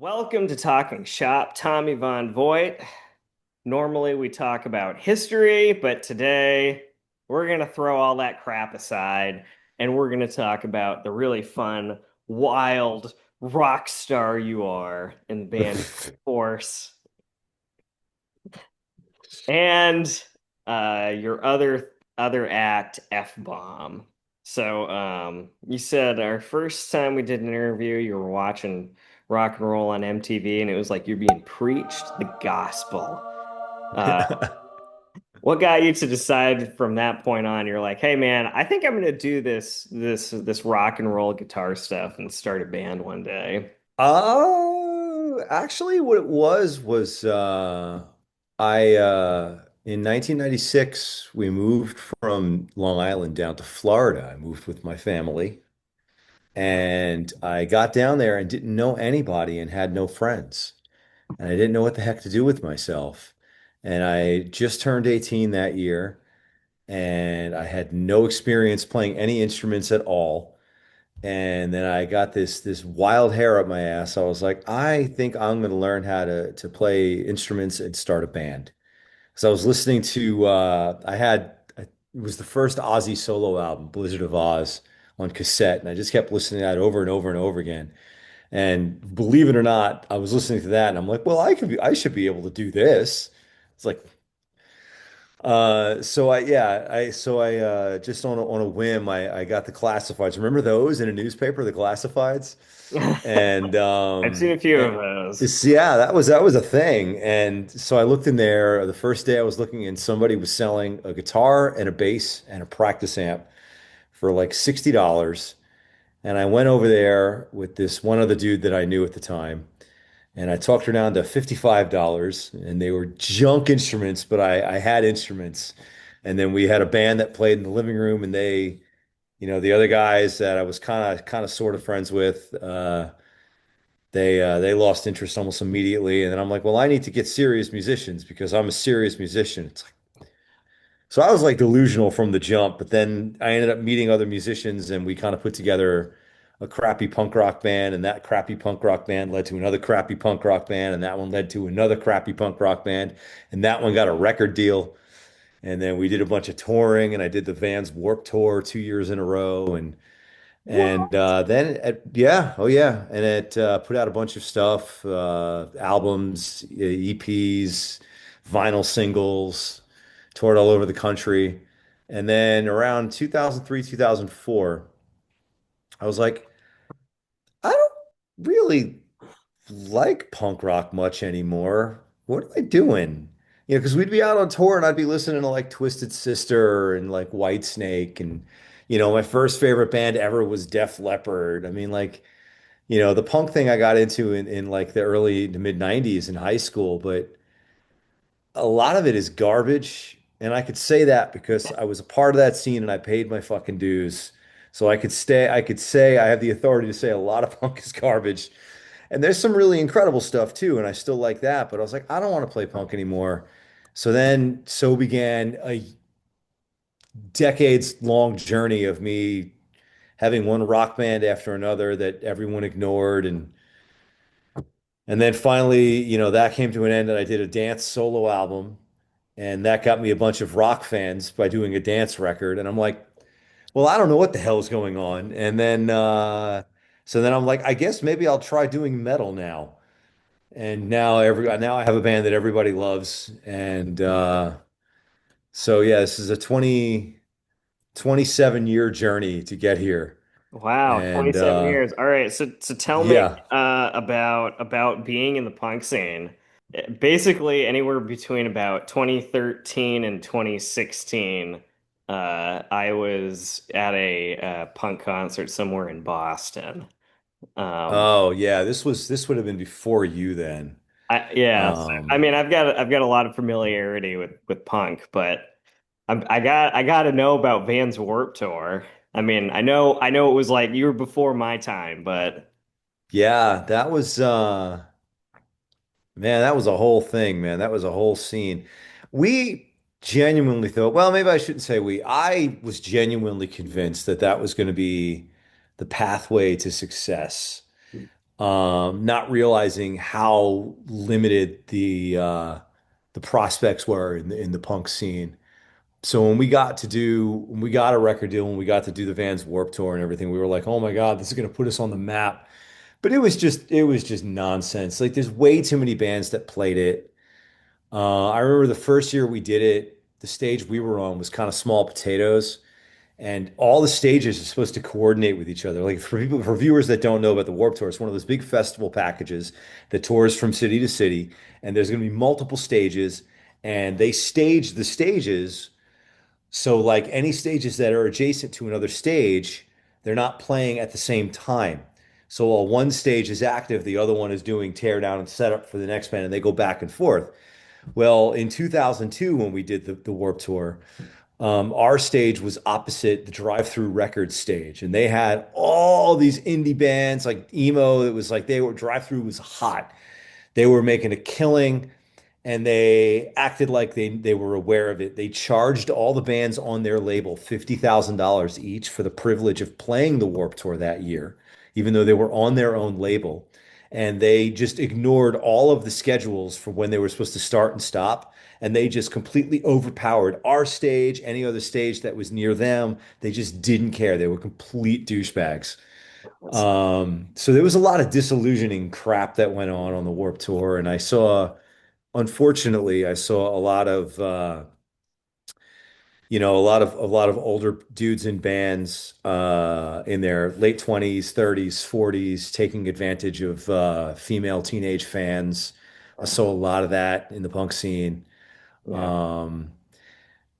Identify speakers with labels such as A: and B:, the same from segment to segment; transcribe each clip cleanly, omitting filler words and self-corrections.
A: Welcome to Talking Shop, Tommy Von Voigt. Normally we talk about history, but today we're going to throw all that crap aside and we're going to talk about the really fun, wild rock star you are in the band Force and your other act, F-Bomb. So you said our first time we did an interview, you were watching rock and roll on MTV, and it was like you're being preached the gospel. Uh, what got you to decide from that point on? You're like, hey man, I think I'm gonna do this rock and roll guitar stuff and start a band one day.
B: Actually, what it was I in 1996 we moved from Long Island down to Florida. I moved with my family, and I got down there and didn't know anybody and had no friends, and I didn't know what the heck to do with myself. And I just turned 18 that year, and I had no experience playing any instruments at all. And then I got this wild hair up my ass. I was like, I think I'm going to learn how to play instruments and start a band. So I was listening to it was the first Ozzy solo album, Blizzard of Oz, on cassette, and I just kept listening to that over and over and over again. And believe it or not, I was listening to that, and I'm like, well, I should be able to do this. It's like, so I yeah I so I just on a whim I got the classifieds. Remember those in a newspaper, the classifieds? And
A: I've seen a few of those.
B: yeah, that was a thing. And so I looked in there the first day I was looking, and somebody was selling a guitar and a bass and a practice amp for like $60. And I went over there with this one other dude that I knew at the time. And I talked her down to $55, and they were junk instruments, but I had instruments. And then we had a band that played in the living room, and the other guys that I was kind of sort of friends with, they lost interest almost immediately. And then I'm like, well, I need to get serious musicians because I'm a serious musician. So I was like delusional from the jump, but then I ended up meeting other musicians, and we kind of put together a crappy punk rock band, and that crappy punk rock band led to another crappy punk rock band, and that one led to another crappy punk rock band, and that one got a record deal. And then we did a bunch of touring, and I did the Vans Warped Tour 2 years in a row, and
A: What?
B: then yeah, oh yeah, and it put out a bunch of stuff, albums, EPs, vinyl singles, toured all over the country. And then around 2003, 2004, I was like, I don't really like punk rock much anymore. What am I doing? Because we'd be out on tour and I'd be listening to like Twisted Sister and like Whitesnake, and my first favorite band ever was Def Leppard. I mean, like, the punk thing I got into in like the early to mid 90s in high school, but a lot of it is garbage. And I could say that because I was a part of that scene and I paid my fucking dues. So I could say I have the authority to say a lot of punk is garbage. And there's some really incredible stuff too, and I still like that, but I was like, I don't want to play punk anymore. So began a decades long journey of me having one rock band after another that everyone ignored, and then finally, that came to an end, and I did a dance solo album, and that got me a bunch of rock fans by doing a dance record. And I'm like, well, I don't know what the hell is going on. And then so then I'm like, I guess maybe I'll try doing metal now. And now I have a band that everybody loves. And so yeah, this is a 27-year journey to get here.
A: Wow,
B: And
A: 27 years. All right, so tell me
B: yeah.
A: about being in the punk scene. Basically, anywhere between about 2013 and 2016, I was at a punk concert somewhere in Boston. Um,
B: Oh yeah, this would have been before you then.
A: yeah, so, I
B: Um
A: mean, I've got a lot of familiarity with punk, but I got to know about Vans Warped Tour. I mean, I know it was like you were before my time, but.
B: yeah, that was man, that was a whole thing, man. That was a whole scene. We genuinely thought, well, maybe I shouldn't say we. I was genuinely convinced that that was going to be the pathway to success. not realizing how limited the prospects were in the punk scene. So when we got a record deal, when we got to do the Vans Warped Tour and everything, we were like, oh my God, this is gonna put us on the map. But it was just nonsense. Like there's way too many bands that played it. I remember the first year we did it, the stage we were on was kind of small potatoes, and all the stages are supposed to coordinate with each other. Like for viewers that don't know about the Warped Tour, it's one of those big festival packages that tours from city to city, and there's going to be multiple stages, and they stage the stages so like any stages that are adjacent to another stage, they're not playing at the same time. So while one stage is active, the other one is doing tear down and setup for the next band, and they go back and forth. Well, in 2002, when we did the Warped Tour, our stage was opposite the drive-through record stage, and they had all these indie bands like emo. It was like they were drive-through was hot. They were making a killing, and they acted like they were aware of it. They charged all the bands on their label $50,000 each for the privilege of playing the Warped Tour that year, even though they were on their own label. And they just ignored all of the schedules for when they were supposed to start and stop. And they just completely overpowered our stage, any other stage that was near them. They just didn't care. They were complete douchebags.
A: That's,
B: So there was a lot of disillusioning crap that went on the Warped Tour, and unfortunately, I saw a lot of a lot of older dudes in bands in their late 20s, 30s, 40s taking advantage of female teenage fans. I saw a lot of that in the punk scene.
A: yeah.
B: Um,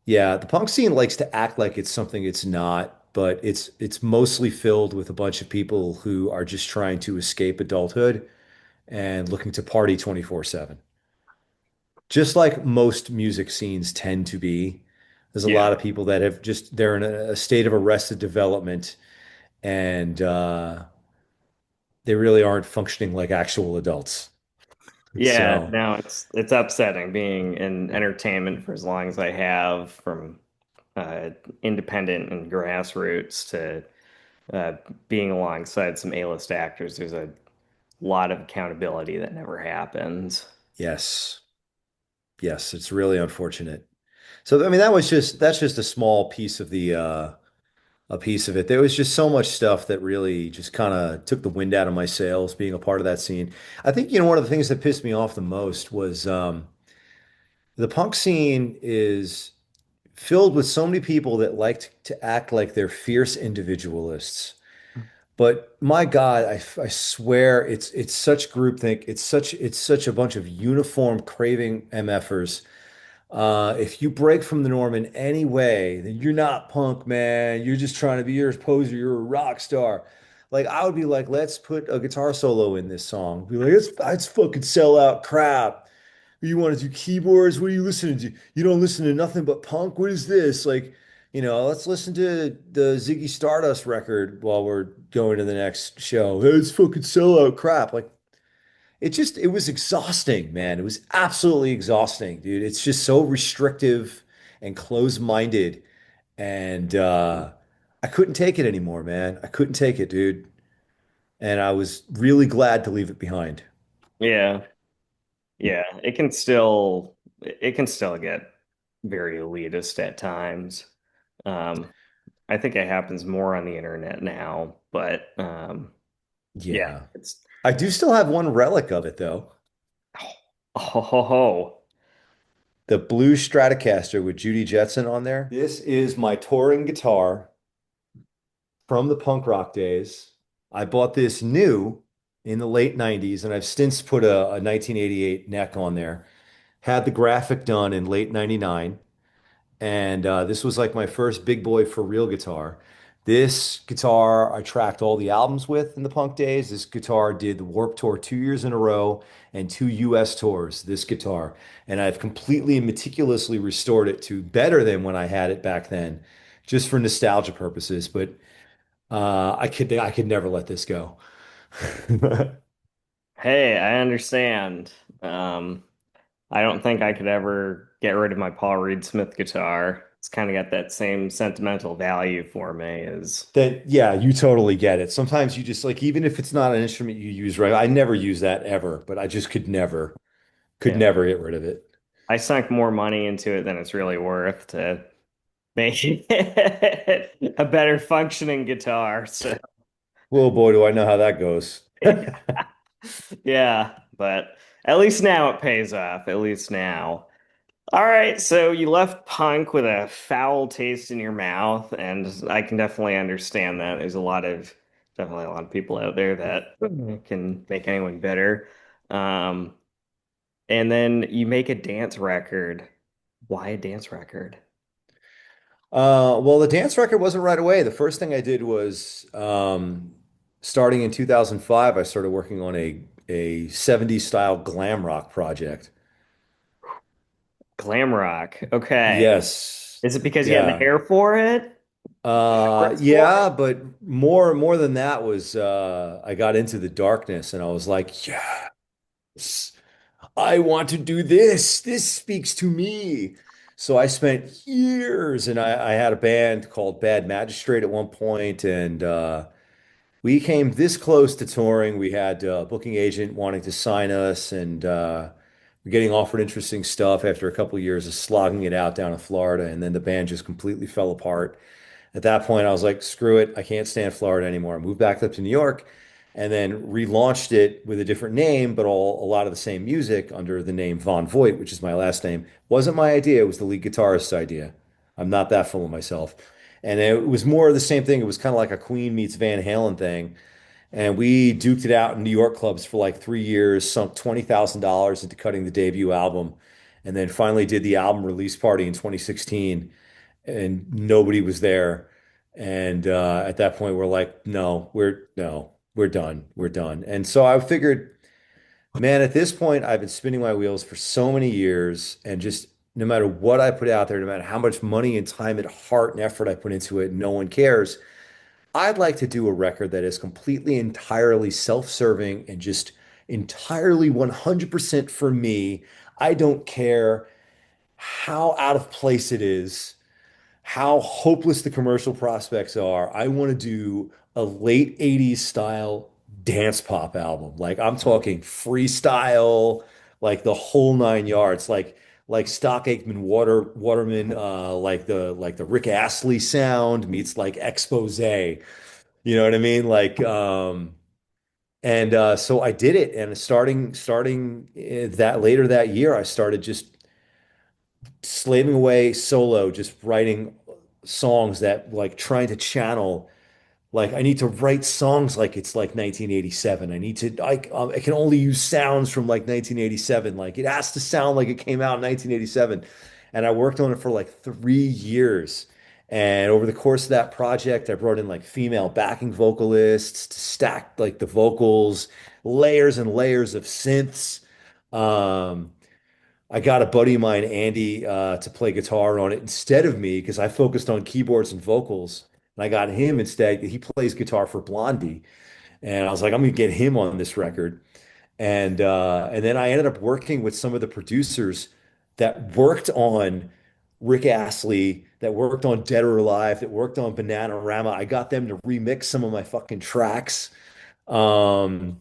B: yeah, the punk scene likes to act like it's something it's not, but it's mostly filled with a bunch of people who are just trying to escape adulthood and looking to party 24/7. Just like most music scenes tend to be. There's a
A: Yeah.
B: lot of people that they're in a state of arrested development, and they really aren't functioning like actual adults.
A: Yeah,
B: So,
A: no, it's upsetting being in entertainment for as long as I have, from uh, independent and grassroots to uh, being alongside some A-list actors. There's a lot of accountability that never happens.
B: yes, yes, it's really unfortunate. So, I mean, that's just a small piece of the a piece of it. There was just so much stuff that really just kind of took the wind out of my sails being a part of that scene. I think, one of the things that pissed me off the most was the punk scene is filled with so many people that like to act like they're fierce individualists. But my God, I swear it's such groupthink. It's such a bunch of uniform craving MFers. If you break from the norm in any way, then you're not punk, man. You're just trying to be your poser. You're a rock star. Like I would be like, let's put a guitar solo in this song. Be like, it's fucking sellout crap. You want to do keyboards? What are you listening to? You don't listen to nothing but punk? What is this? Like, let's listen to the Ziggy Stardust record while we're going to the next show. Hey, it's fucking sellout crap. Like, it was exhausting, man. It was absolutely exhausting, dude. It's just so restrictive and closed-minded. And I couldn't take it anymore, man. I couldn't take it, dude. And I was really glad to leave it behind.
A: Yeah, yeah, it can still get very elitist at times. Um, I think it happens more on the internet now, but yeah,
B: Yeah.
A: it's
B: I do still have one relic of it, though.
A: oh,
B: The blue Stratocaster with Judy Jetson on there. This is my touring guitar from the punk rock days. I bought this new in the late 90s, and I've since put a 1988 neck on there. Had the graphic done in late 99. And this was like my first big boy for real guitar. This guitar I tracked all the albums with in the punk days. This guitar did the Warped Tour 2 years in a row and two US tours, this guitar. And I've completely and meticulously restored it to better than when I had it back then, just for nostalgia purposes. But I could never let this go.
A: hey, I understand. Um, I don't think I could ever get rid of my Paul Reed Smith guitar. It's kind of got that same sentimental value for me as
B: That, yeah, you totally get it. Sometimes you just like, even if it's not an instrument you use, right? I never use that ever, but I just could
A: yeah.
B: never get rid of it.
A: I sunk more money into it than it's really worth to make it a better functioning guitar. So
B: Well, boy, do I know how that goes.
A: yeah, but at least now it pays off. At least now. All right, so you left punk with a foul taste in your mouth, and I can definitely understand that. There's definitely a lot of people out there that can make anyone bitter. Um, and then you make a dance record. Why a dance record?
B: Well, the dance record wasn't right away. The first thing I did was starting in 2005, I started working on a 70s style glam rock project.
A: Glam rock. Okay.
B: Yes.
A: Is it because you had the
B: Yeah.
A: hair for it? Reference for
B: Yeah, but more than that was I got into the darkness and I was like, yes, I want to do this. This speaks to me. So I spent years and I had a band called Bad Magistrate at one point, and we came this close to touring. We had a booking agent wanting to sign us, and we're getting offered interesting stuff after a couple of years of slogging it out down in Florida. And then the band just completely fell apart. At that point, I was like, screw it. I can't stand Florida anymore. I moved back up to New York and then relaunched it with a different name, but a lot of the same music under the name Von Voigt, which is my last name. Wasn't my idea. It was the lead guitarist's idea. I'm not that full of myself. And it was more of the same thing. It was kind of like a Queen meets Van Halen thing. And we duked it out in New York clubs for like 3 years, sunk $20,000 into cutting the debut album, and then finally did the album release party in 2016, and nobody was there. And at that point, we're like, no, we're done. We're done. And so I figured, man, at this point, I've been spinning my wheels for so many years, and just no matter what I put out there, no matter how much money and time and heart and effort I put into it, no one cares. I'd like to do a record that is completely, entirely self-serving and just entirely 100% for me. I don't care how out of place it is, how hopeless the commercial prospects are. I want to do a late 80s style dance pop album. Like I'm talking freestyle, like the whole nine yards, like Stock Aitken Waterman, like the Rick Astley sound meets like expose. You know what I mean? So I did it, and starting that later that year, I started just slaving away solo, just writing songs that like trying to channel. Like I need to write songs like it's like 1987. I can only use sounds from like 1987. Like it has to sound like it came out in 1987. And I worked on it for like 3 years. And over the course of that project, I brought in like female backing vocalists to stack like the vocals, layers and layers of synths. Um, I got a buddy of mine, Andy, to play guitar on it instead of me because I focused on keyboards and vocals. And I got him instead. He plays guitar for Blondie. And I was like, I'm gonna get him on this record. And then I ended up working with some of the producers that worked on Rick Astley, that worked on Dead or Alive, that worked on Bananarama. I got them to remix some of my fucking tracks. Um,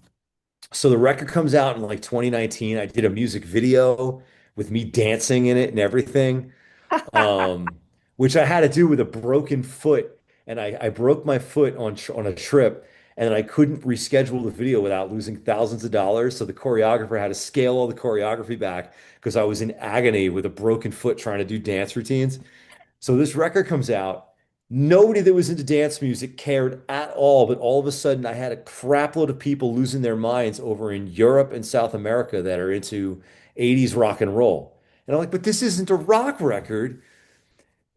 B: so the record comes out in like 2019. I did a music video with me dancing in it and everything, um, which I had to do with a broken foot. And I broke my foot on a trip, and I couldn't reschedule the video without losing thousands of dollars. So the choreographer had to scale all the choreography back because I was in agony with a broken foot trying to do dance routines. So this record comes out. Nobody that was into dance music cared at all, but all of a sudden I had a crapload of people losing their minds over in Europe and South America that are into 80s rock and roll. And I'm like, but this isn't a rock record.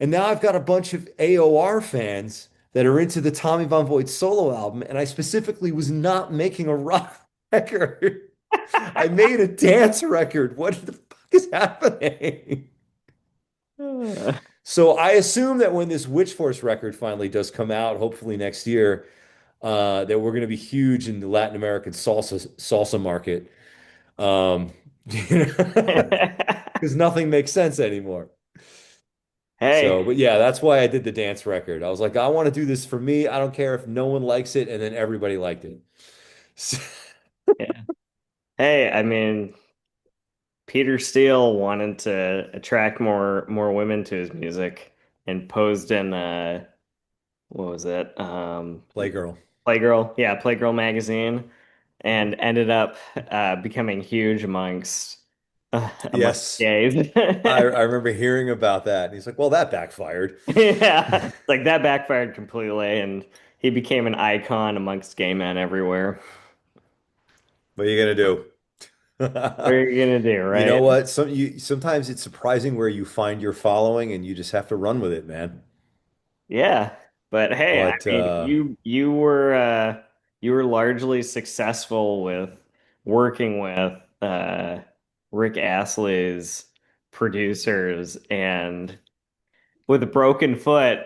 B: And now I've got a bunch of AOR fans that are into the Tommy Von Voigt solo album, and I specifically was not making a rock record. I made a dance record. What the fuck is happening? So I assume that when this Witchforce record finally does come out, hopefully next year, that we're going to be huge in the Latin American salsa market. You know, because nothing makes sense anymore.
A: Hey,
B: So, but yeah, that's why I did the dance record. I was like, I want to do this for me. I don't care if no one likes it. And then everybody liked it. So-
A: yeah. Hey, I mean, Peter Steele wanted to attract more women to his music and posed in what was it?
B: Playgirl.
A: Playgirl. Yeah, Playgirl magazine and ended up becoming huge amongst
B: Yes.
A: gays.
B: I remember hearing about that. And he's like, well, that backfired.
A: Yeah, like that backfired completely and he became an icon amongst gay men everywhere.
B: What are you gonna do?
A: What are you gonna do,
B: You know
A: right?
B: what? Sometimes it's surprising where you find your following and you just have to run with it, man.
A: Yeah. But hey, I
B: But
A: mean, you were largely successful with working with Rick Astley's producers and with a broken foot,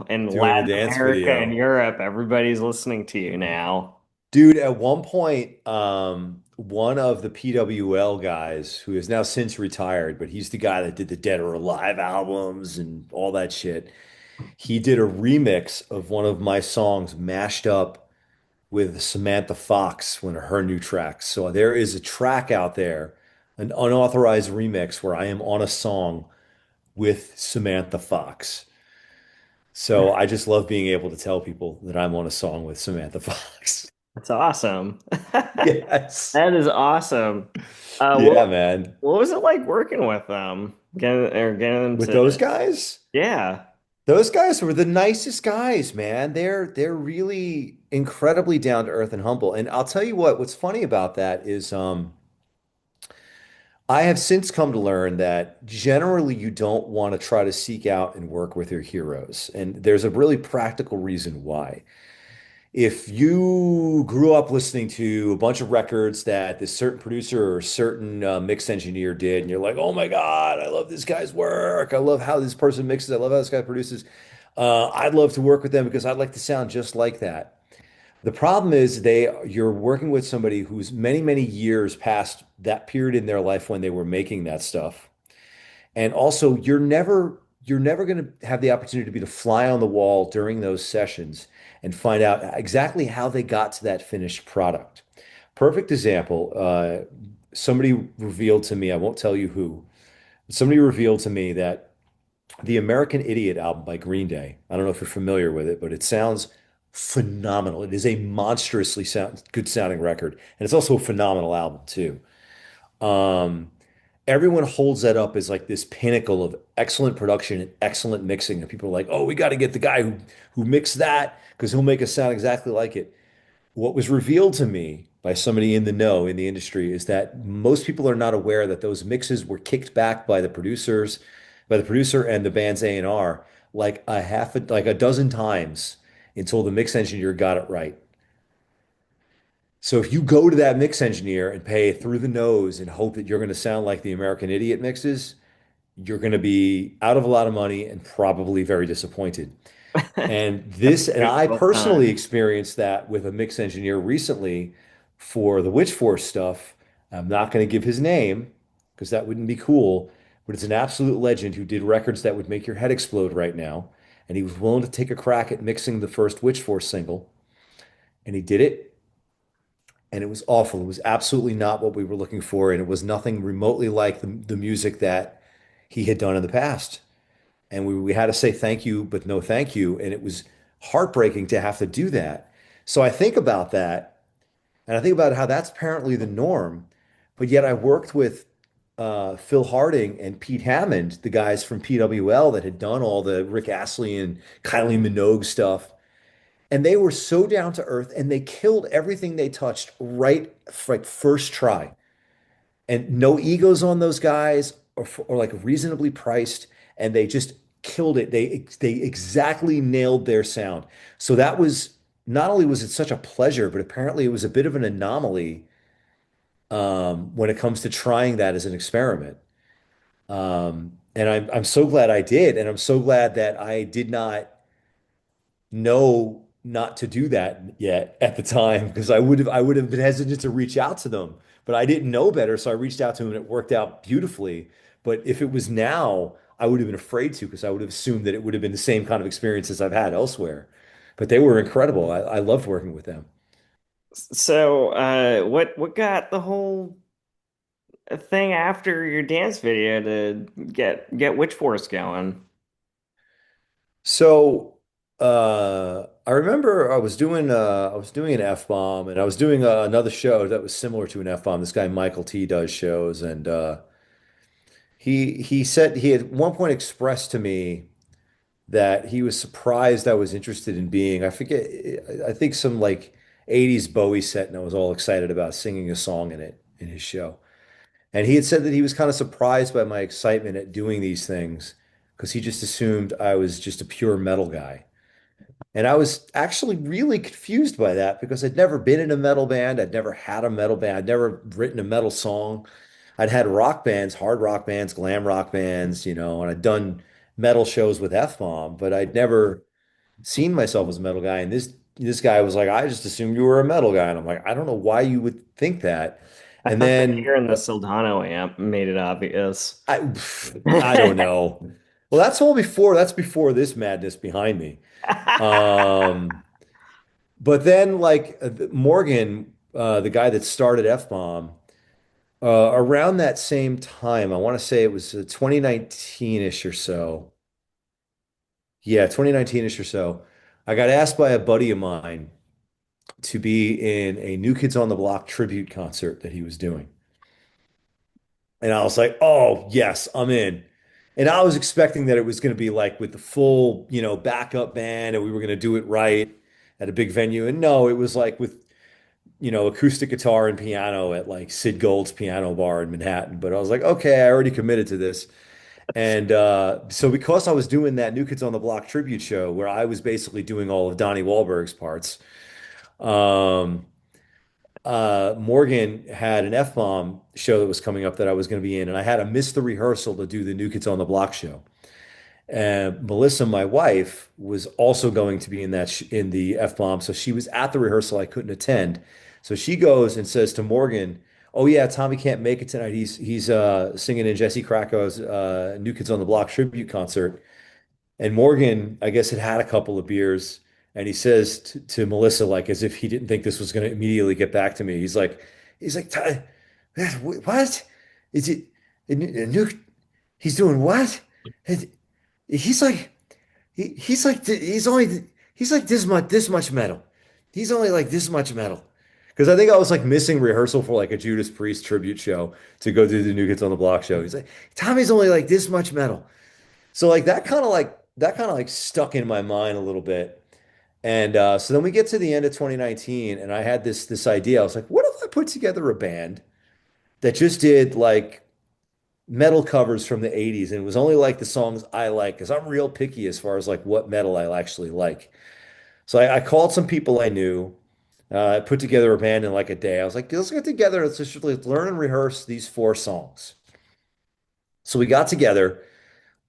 A: in
B: doing the
A: Latin
B: dance
A: America and
B: video.
A: Europe, everybody's listening to you now.
B: Dude, at one point, one of the PWL guys who has now since retired, but he's the guy that did the Dead or Alive albums and all that shit. He did a remix of one of my songs mashed up with Samantha Fox, one of her new tracks. So there is a track out there, an unauthorized remix where I am on a song with Samantha Fox. So I just love being able to tell people that I'm on a song with Samantha Fox.
A: That's awesome.
B: Yes.
A: That is awesome. Uh,
B: Yeah,
A: what
B: man.
A: what was it like working with them? Getting them
B: With
A: to,
B: those guys,
A: yeah.
B: those guys were the nicest guys, man. They're really incredibly down to earth and humble. And I'll tell you what, what's funny about that is I have since come to learn that generally you don't want to try to seek out and work with your heroes. And there's a really practical reason why. If you grew up listening to a bunch of records that this certain producer or certain mix engineer did, and you're like, oh my God, I love this guy's work. I love how this person mixes. I love how this guy produces. I'd love to work with them because I'd like to sound just like that. The problem is you're working with somebody who's many, many years past that period in their life when they were making that stuff. And also, you're never going to have the opportunity to be to fly on the wall during those sessions and find out exactly how they got to that finished product. Perfect example. Somebody revealed to me, I won't tell you who, somebody revealed to me that the American Idiot album by Green Day, I don't know if you're familiar with it, but it sounds phenomenal. It is a monstrously good sounding record. And it's also a phenomenal album too. Um, Everyone holds that up as like this pinnacle of excellent production and excellent mixing. And people are like, oh, we got to get the guy who mixed that because he'll make us sound exactly like it. What was revealed to me by somebody in the know in the industry is that most people are not aware that those mixes were kicked back by the producers, by the producer and the band's A&R like a dozen times until the mix engineer got it right. So if you go to that mix engineer and pay through the nose and hope that you're going to sound like the American Idiot mixes, you're going to be out of a lot of money and probably very disappointed.
A: That's a
B: And
A: waste
B: I
A: of
B: personally
A: time.
B: experienced that with a mix engineer recently for the Witchforce stuff. I'm not going to give his name because that wouldn't be cool, but it's an absolute legend who did records that would make your head explode right now. And he was willing to take a crack at mixing the first Witchforce single, and he did it. And it was awful. It was absolutely not what we were looking for, and it was nothing remotely like the music that he had done in the past. And we had to say thank you, but no thank you. And it was heartbreaking to have to do that. So I think about that, and I think about how that's apparently the norm. But yet I worked with Phil Harding and Pete Hammond, the guys from PWL that had done all the Rick Astley and Kylie Minogue stuff. And they were so down to earth and they killed everything they touched right like first try. And no egos on those guys or like reasonably priced. And they just killed it. They exactly nailed their sound. So that was not only was it such a pleasure, but apparently it was a bit of an anomaly when it comes to trying that as an experiment. And I'm so glad I did, and I'm so glad that I did not know not to do that yet at the time because I would have been hesitant to reach out to them, but I didn't know better, so I reached out to them and it worked out beautifully. But if it was now, I would have been afraid to because I would have assumed that it would have been the same kind of experiences I've had elsewhere. But they were incredible. I loved working with them.
A: So, what got the whole thing after your dance video to get Witchforce going?
B: So I remember I was doing an F-bomb and I was doing another show that was similar to an F-bomb. This guy Michael T does shows and he said he had at one point expressed to me that he was surprised I was interested in being, I forget, I think some like 80s Bowie set and I was all excited about singing a song in it in his show. And he had said that he was kind of surprised by my excitement at doing these things because he just assumed I was just a pure metal guy. And I was actually really confused by that because I'd never been in a metal band. I'd never had a metal band. I'd never written a metal song. I'd had rock bands, hard rock bands, glam rock bands, and I'd done metal shows with F-Bomb, but I'd never seen myself as a metal guy. And this guy was like, I just assumed you were a metal guy. And I'm like, I don't know why you would think that.
A: I
B: And
A: thought that
B: then
A: hearing the Soldano amp made it obvious.
B: I I don't know. Well, that's before this madness behind me. Um, But then, like Morgan, the guy that started F-Bomb, around that same time, I want to say it was 2019-ish or so. Yeah, 2019-ish or so. I got asked by a buddy of mine to be in a New Kids on the Block tribute concert that he was doing. And I was like, oh, yes, I'm in. And I was expecting that it was going to be like with the full, backup band and we were going to do it right at a big venue. And no, it was like with acoustic guitar and piano at like Sid Gold's piano bar in Manhattan. But I was like, okay, I already committed to this. And so because I was doing that New Kids on the Block tribute show where I was basically doing all of Donnie Wahlberg's parts, um, Morgan had an F-bomb show that was coming up that I was going to be in, and I had to miss the rehearsal to do the New Kids on the Block show. And Melissa, my wife, was also going to be in in the F-bomb. So she was at the rehearsal. I couldn't attend. So she goes and says to Morgan, "Oh yeah, Tommy can't make it tonight. He's singing in Jesse Krakow's New Kids on the Block tribute concert." And Morgan, I guess, had had a couple of beers, and he says to Melissa, like as if he didn't think this was going to immediately get back to me. He's like, what? Is it a new? He's doing what? And he's like, he's like, he's like this much metal. He's only like this much metal. Because I think I was like missing rehearsal for like a Judas Priest tribute show to go do the New Kids on the Block show. He's like, Tommy's only like this much metal. So like that kind of like stuck in my mind a little bit. And so then we get to the end of 2019, and I had this idea. I was like, what if I put together a band that just did like metal covers from the 80s, and it was only like the songs I like because I'm real picky as far as like what metal I actually like. So I called some people I knew. I put together a band in like a day. I was like, let's get together. Let's learn and rehearse these 4 songs. So we got together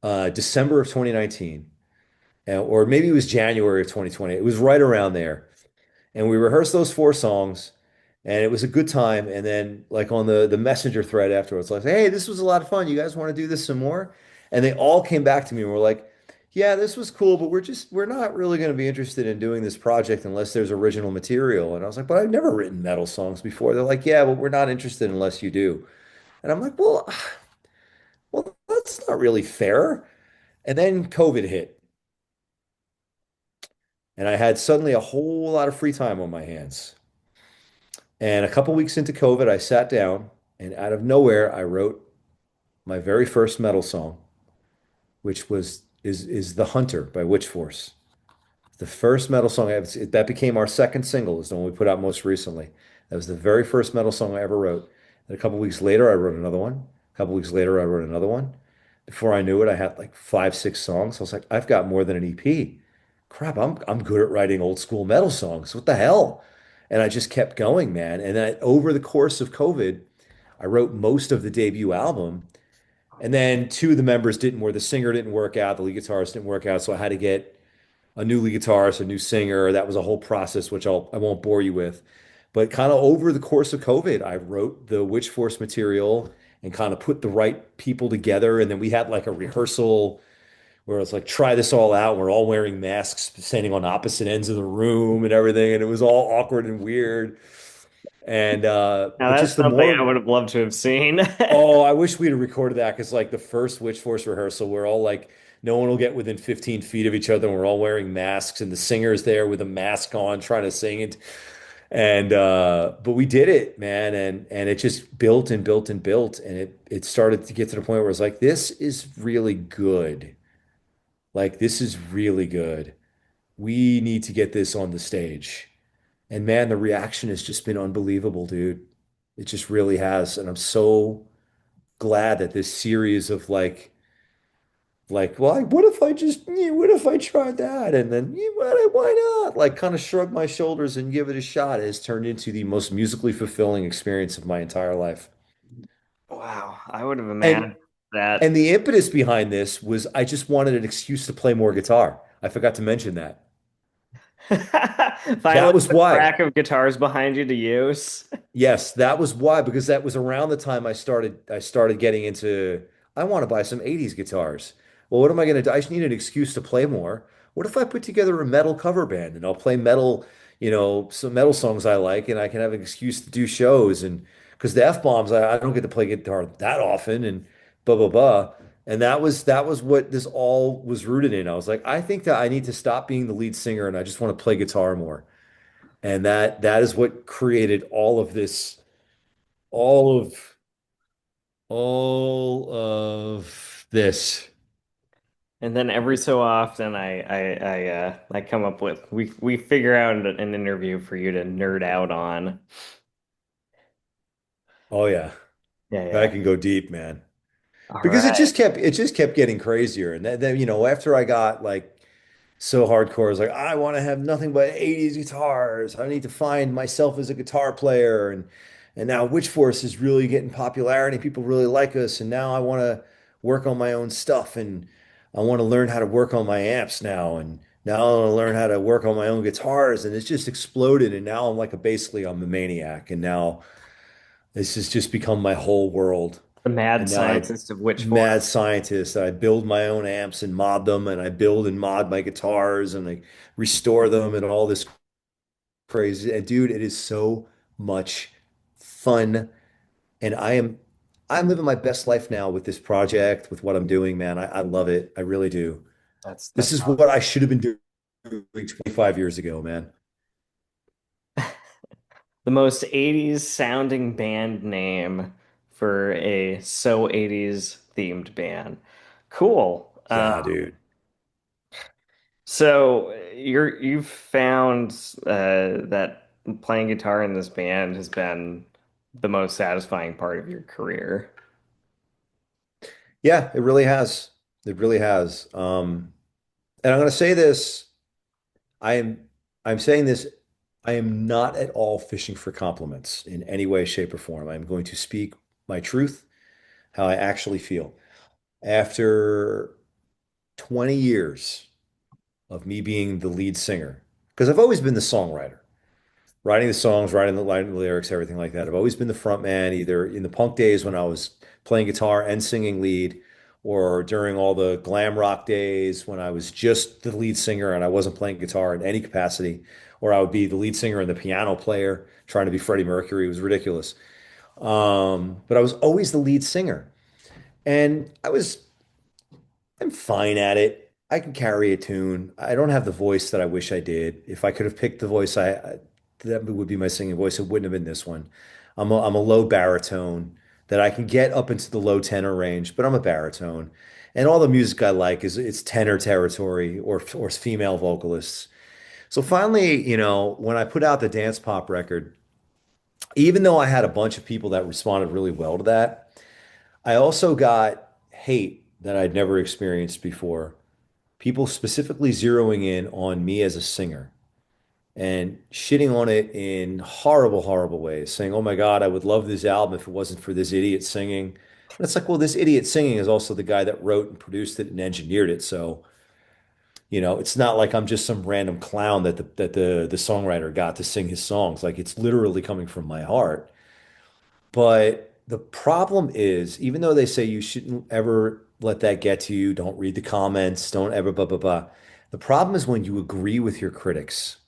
B: December of 2019, or maybe it was January of 2020. It was right around there. And we rehearsed those 4 songs, and it was a good time. And then, like on the messenger thread afterwards, like, hey, this was a lot of fun. You guys want to do this some more? And they all came back to me and were like, yeah, this was cool, but we're not really going to be interested in doing this project unless there's original material. And I was like, but I've never written metal songs before. They're like, yeah, but we're not interested unless you do. And I'm like, well, that's not really fair. And then COVID hit, and I had suddenly a whole lot of free time on my hands. And a couple weeks into COVID, I sat down and out of nowhere, I wrote my very first metal song, which is The Hunter by Witchforce. The first metal song that became our second single, is the one we put out most recently. That was the very first metal song I ever wrote. And a couple weeks later, I wrote another one. A couple weeks later, I wrote another one. Before I knew it, I had like 5, 6 songs. I was like, I've got more than an EP. Crap, I'm good at writing old school metal songs. What the hell? And I just kept going, man. And then over the course of COVID, I wrote most of the debut album. And then 2 of the members didn't work. The singer didn't work out. The lead guitarist didn't work out. So I had to get a new lead guitarist, a new singer. That was a whole process, which I won't bore you with. But kind of over the course of COVID, I wrote the Witchforce material, and kind of put the right people together. And then we had like a rehearsal where it's like, try this all out. We're all wearing masks, standing on opposite ends of the room and everything. And it was all awkward and weird. And,
A: Now
B: but
A: that's
B: just the
A: something I
B: more,
A: would have loved to have seen.
B: oh, I wish we'd have recorded that because like the first Witchforce rehearsal, we're all like, no one will get within 15 feet of each other. And we're all wearing masks and the singer's there with a mask on trying to sing it. And but we did it, man, and it just built and built and built, and it started to get to the point where it's like, this is really good. Like this is really good. We need to get this on the stage. And man, the reaction has just been unbelievable, dude. It just really has. And I'm so glad that this series of well, what if I just, what if I tried that? And then, why not? Like, kind of shrug my shoulders and give it a shot has turned into the most musically fulfilling experience of my entire life.
A: Wow, I would have
B: And
A: imagined that.
B: and the impetus behind this was I just wanted an excuse to play more guitar. I forgot to mention that.
A: Finally,
B: That was
A: a
B: why.
A: rack of guitars behind you to use.
B: Yes, that was why, because that was around the time I started getting into I want to buy some 80s guitars. Well, what am I going to do? I just need an excuse to play more. What if I put together a metal cover band and I'll play metal, some metal songs I like and I can have an excuse to do shows and because the F-bombs I don't get to play guitar that often and blah blah blah. And that was what this all was rooted in. I was like, I think that I need to stop being the lead singer and I just want to play guitar more. And that is what created all of all of this.
A: And then every so often, I come up with we figure out an interview for you to nerd out on.
B: Oh yeah.
A: Yeah,
B: I
A: yeah.
B: can go deep, man.
A: All
B: Because
A: right.
B: it just kept getting crazier. And then, after I got like so hardcore, I was like, I want to have nothing but 80s guitars. I need to find myself as a guitar player. And now Witchforce is really getting popularity. People really like us. And now I want to work on my own stuff. And I want to learn how to work on my amps now. And now I want to learn how to work on my own guitars. And it's just exploded. And now I'm a maniac. And now this has just become my whole world.
A: The mad
B: And now I
A: scientist of Witchforce.
B: mad scientist. I build my own amps and mod them, and I build and mod my guitars, and I restore them, and all this crazy. And dude, it is so much fun. And I'm living my best life now with this project, with what I'm doing, man. I love it. I really do. This
A: That's
B: is what I should have been doing 25 years ago, man.
A: the most 80s sounding band name for a so 80s themed band. Cool.
B: Yeah, dude.
A: So you've found that playing guitar in this band has been the most satisfying part of your career.
B: Yeah, it really has. It really has. And I'm going to say this. I am I'm saying this. I am not at all fishing for compliments in any way, shape, or form. I'm going to speak my truth, how I actually feel. After 20 years of me being the lead singer, because I've always been the songwriter, writing the songs, writing the lyrics, everything like that. I've always been the front man, either in the punk days when I was playing guitar and singing lead, or during all the glam rock days when I was just the lead singer and I wasn't playing guitar in any capacity, or I would be the lead singer and the piano player trying to be Freddie Mercury. It was ridiculous. But I was always the lead singer. And I'm fine at it. I can carry a tune. I don't have the voice that I wish I did. If I could have picked the voice that would be my singing voice, it wouldn't have been this one. I'm a low baritone that I can get up into the low tenor range, but I'm a baritone. And all the music I like is it's tenor territory or female vocalists. So finally, when I put out the dance pop record, even though I had a bunch of people that responded really well to that, I also got hate that I'd never experienced before. People specifically zeroing in on me as a singer and shitting on it in horrible, horrible ways, saying, "Oh my God, I would love this album if it wasn't for this idiot singing." And it's like, well, this idiot singing is also the guy that wrote and produced it and engineered it. So, it's not like I'm just some random clown that the songwriter got to sing his songs. Like it's literally coming from my heart. But The problem is, even though they say you shouldn't ever let that get to you, don't read the comments, don't ever blah, blah, blah. The problem is when you agree with your critics.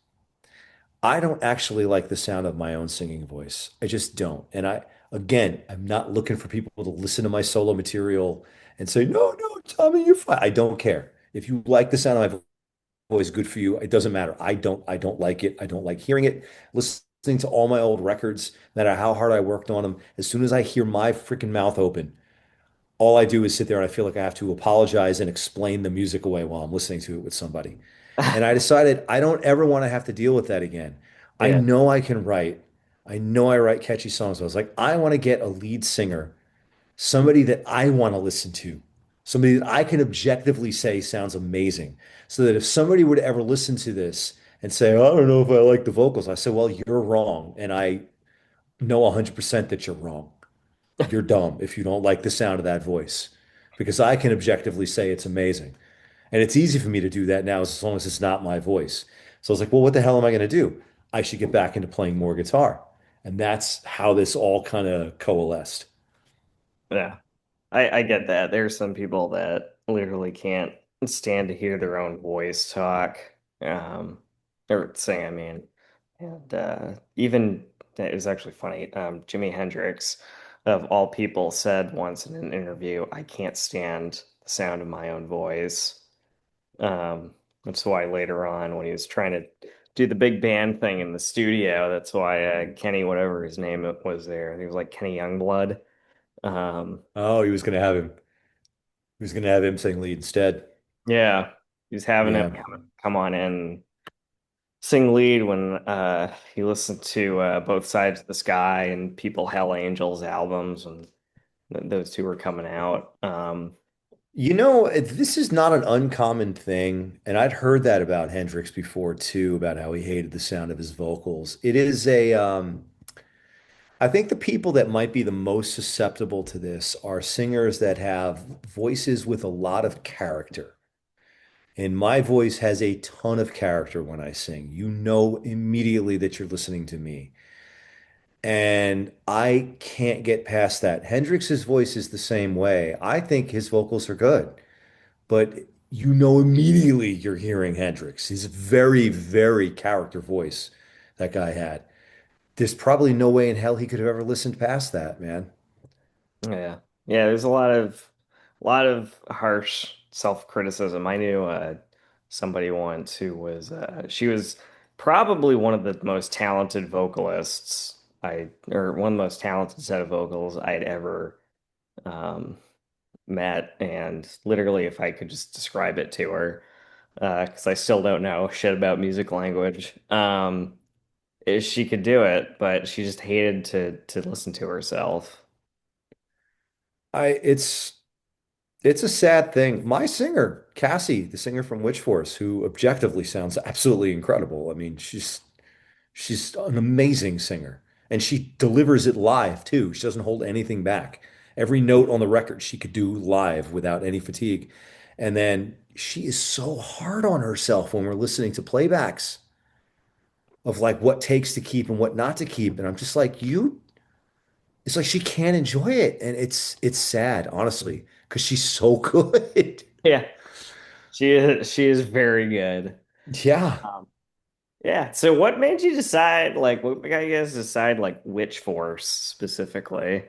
B: I don't actually like the sound of my own singing voice. I just don't. And again, I'm not looking for people to listen to my solo material and say, no, no, Tommy, you're fine. I don't care. If you like the sound of my voice, good for you. It doesn't matter. I don't like it. I don't like hearing it. Listening to all my old records, no matter how hard I worked on them, as soon as I hear my freaking mouth open, all I do is sit there and I feel like I have to apologize and explain the music away while I'm listening to it with somebody. And I decided I don't ever want to have to deal with that again. I
A: Yeah.
B: know I can write. I know I write catchy songs. I was like, I want to get a lead singer, somebody that I want to listen to, somebody that I can objectively say sounds amazing. So that if somebody were to ever listen to this and say, "Oh, I don't know if I like the vocals," I say, well, you're wrong. And I know 100% that you're wrong. You're dumb if you don't like the sound of that voice because I can objectively say it's amazing. And it's easy for me to do that now as long as it's not my voice. So I was like, well, what the hell am I going to do? I should get back into playing more guitar. And that's how this all kind of coalesced.
A: Yeah. I get that. There's some people that literally can't stand to hear their own voice talk, or sing, I mean. And even it was actually funny. Jimi Hendrix, of all people, said once in an interview, "I can't stand the sound of my own voice." That's why later on, when he was trying to do the big band thing in the studio, that's why Kenny, whatever his name was there, he was like Kenny Youngblood. Um,
B: Oh, he was going to have him sing lead instead.
A: Yeah, he's having him
B: Yeah.
A: come on in, sing lead when he listened to Both Sides of the Sky and People Hell Angels albums when those two were coming out.
B: You know, this is not an uncommon thing, and I'd heard that about Hendrix before too, about how he hated the sound of his vocals. It is I think the people that might be the most susceptible to this are singers that have voices with a lot of character. And my voice has a ton of character when I sing. You know immediately that you're listening to me. And I can't get past that. Hendrix's voice is the same way. I think his vocals are good, but you know immediately you're hearing Hendrix. He's a very, very character voice that guy had. There's probably no way in hell he could have ever listened past that, man.
A: Yeah, yeah. There's a lot of harsh self-criticism. I knew somebody once who was she was probably one of the most talented vocalists or one of the most talented set of vocals I'd ever um, met, and literally, if I could just describe it to her, because I still don't know shit about music language, is she could do it, but she just hated to listen to herself.
B: I it's a sad thing. My singer, Cassie, the singer from Witchforce, who objectively sounds absolutely incredible. I mean, she's an amazing singer, and she delivers it live too. She doesn't hold anything back. Every note on the record she could do live without any fatigue. And then she is so hard on herself when we're listening to playbacks of like what takes to keep and what not to keep. And I'm just like, it's like she can't enjoy it. And it's sad, honestly, because she's so good.
A: Yeah, she is very good.
B: Yeah.
A: Um, yeah. So what made you decide, like, what got you guys decide, like, Witch Force specifically?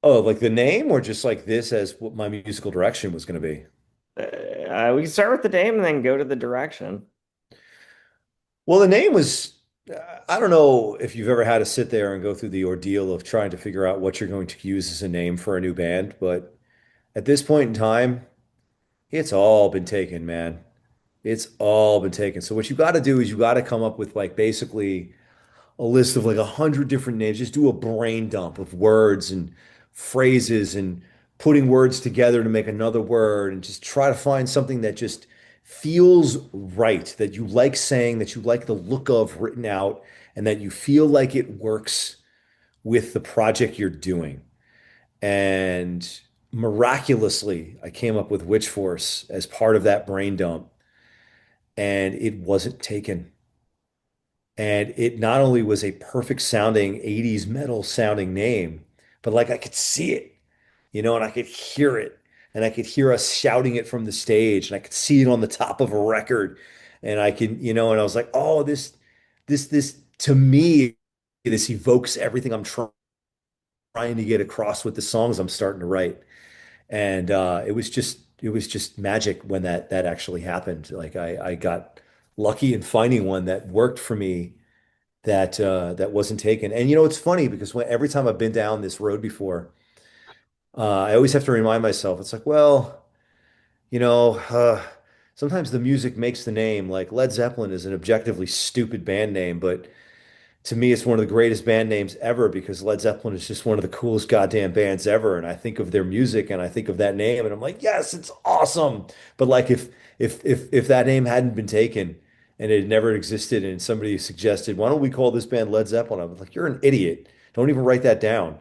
B: Oh, like the name or just like this as what my musical direction was going to be?
A: We can start with the name and then go to the direction.
B: Well, the name was, I don't know if you've ever had to sit there and go through the ordeal of trying to figure out what you're going to use as a name for a new band, but at this point in time, it's all been taken, man. It's all been taken. So what you got to do is you got to come up with like basically a list of like 100 different names. Just do a brain dump of words and phrases and putting words together to make another word and just try to find something that just feels right, that you like saying, that you like the look of written out, and that you feel like it works with the project you're doing. And miraculously, I came up with Witchforce as part of that brain dump, and it wasn't taken. And it not only was a perfect sounding 80s metal sounding name, but like I could see it, and I could hear it. And I could hear us shouting it from the stage, and I could see it on the top of a record. And I could, and I was like, oh, this to me, this evokes everything I'm trying to get across with the songs I'm starting to write. And it was just magic when that actually happened. Like I got lucky in finding one that worked for me that wasn't taken. And it's funny because every time I've been down this road before, I always have to remind myself, it's like, well, you know, uh, sometimes the music makes the name. Like Led Zeppelin is an objectively stupid band name, but to me, it's one of the greatest band names ever because Led Zeppelin is just one of the coolest goddamn bands ever. And I think of their music and I think of that name, and I'm like, yes, it's awesome. But like if that name hadn't been taken and it had never existed, and somebody suggested, why don't we call this band Led Zeppelin? I was like, you're an idiot. Don't even write that down.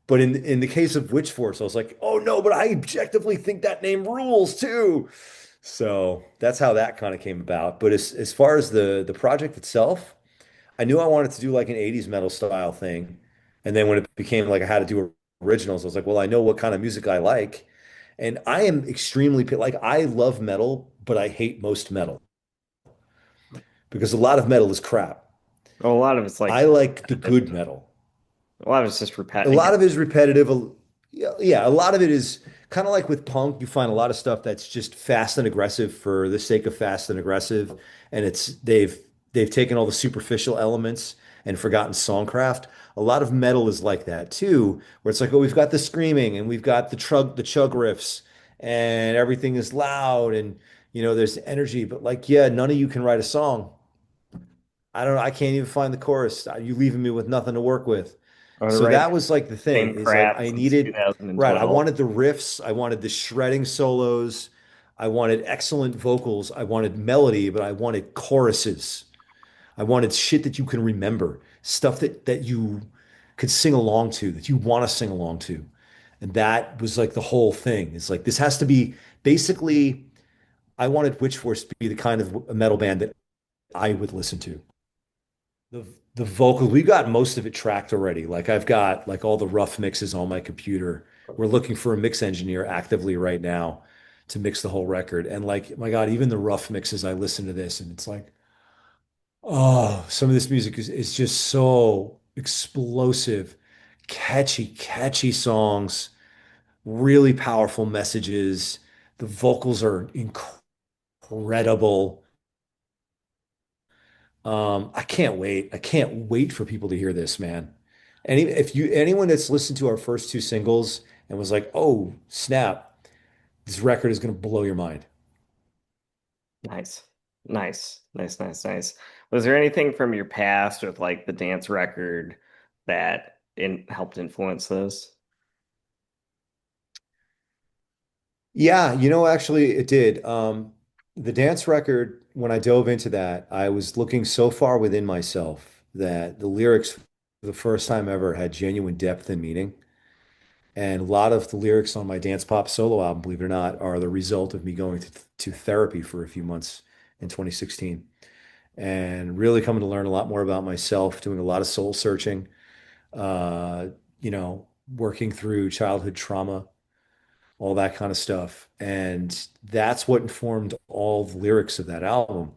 B: But in the case of Witchforce, I was like, oh no, but I objectively think that name rules too. So that's how that kind of came about. But as far as the project itself, I knew I wanted to do like an 80s metal style thing. And then when it became like I had to do originals, I was like, well, I know what kind of music I like. And I am extremely like I love metal, but I hate most metal because a lot of metal is crap.
A: Well, a lot of it's like
B: I like the good
A: repetition.
B: metal.
A: A lot of it's just
B: A
A: repetitive.
B: lot of it is repetitive. Yeah, yeah, a lot of it is kind of like with punk. You find a lot of stuff that's just fast and aggressive for the sake of fast and aggressive, and they've taken all the superficial elements and forgotten songcraft. A lot of metal is like that too, where it's like, oh, we've got the screaming and we've got the chug riffs, and everything is loud and there's energy, but like, yeah, none of you can write a song. I don't know. I can't even find the chorus. You leaving me with nothing to work with.
A: I would
B: So
A: write
B: that was like the thing
A: same
B: is like
A: crap
B: I
A: since
B: needed, right. I
A: 2012.
B: wanted the riffs. I wanted the shredding solos. I wanted excellent vocals. I wanted melody, but I wanted choruses. I wanted shit that you can remember, stuff that you could sing along to, that you want to sing along to. And that was like the whole thing. It's like this has to be basically, I wanted Witchforce to be the kind of a metal band that I would listen to. The vocals, we got most of it tracked already. Like I've got like all the rough mixes on my computer. We're looking for a mix engineer actively right now to mix the whole record. And like, my God, even the rough mixes, I listen to this and it's like, oh, some of this music is just so explosive, catchy songs, really powerful messages. The vocals are incredible. I can't wait. I can't wait for people to hear this, man. Anyone that's listened to our first two singles and was like, "Oh, snap, this record is going to blow your mind."
A: Nice. Nice. Nice, nice, nice. Was there anything from your past with like the dance record that helped influence this?
B: Yeah, actually it did. The dance record, when I dove into that, I was looking so far within myself that the lyrics for the first time ever had genuine depth and meaning. And a lot of the lyrics on my dance pop solo album, believe it or not, are the result of me going to therapy for a few months in 2016 and really coming to learn a lot more about myself, doing a lot of soul searching, uh, working through childhood trauma, all that kind of stuff. And that's what informed all the lyrics of that album.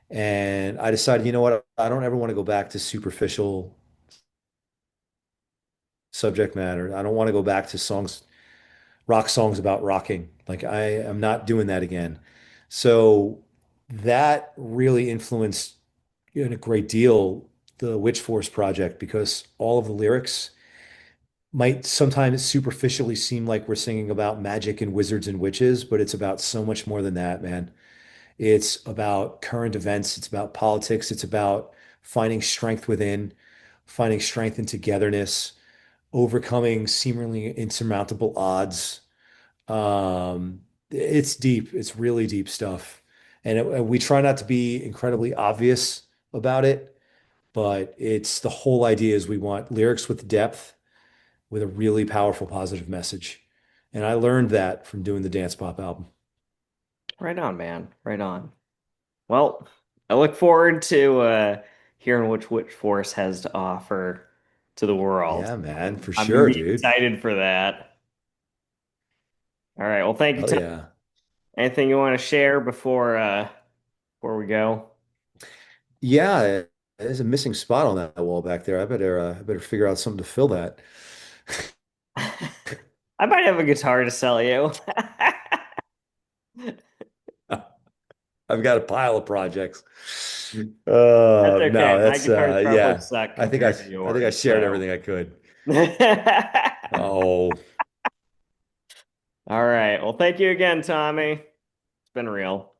B: And I decided, you know what? I don't ever want to go back to superficial subject matter. I don't want to go back to rock songs about rocking. Like I am not doing that again. So that really influenced in a great deal the Witchforce project because all of the lyrics might sometimes superficially seem like we're singing about magic and wizards and witches, but it's about so much more than that, man. It's about current events, it's about politics, it's about finding strength within, finding strength in togetherness, overcoming seemingly insurmountable odds. It's deep. It's really deep stuff. And we try not to be incredibly obvious about it, but it's the whole idea is we want lyrics with depth, with a really powerful positive message. And I learned that from doing the Dance Pop album.
A: Right on, man. Right on. Well, I look forward to hearing what Witchforce has to offer to the world.
B: Yeah, man, for
A: I'm gonna
B: sure,
A: be
B: dude.
A: excited for that. All right. Well, thank you,
B: Hell
A: Tom.
B: yeah.
A: Anything you want to share before we go?
B: Yeah, there's a missing spot on that wall back there. I better figure out something to fill that.
A: I might have a guitar to sell you.
B: I've got a pile of projects.
A: That's okay.
B: No,
A: My
B: that's
A: guitars probably
B: yeah.
A: suck compared to
B: I think I
A: yours,
B: shared
A: so.
B: everything I could.
A: All
B: Oh,
A: right. Well, thank you again, Tommy. It's been real.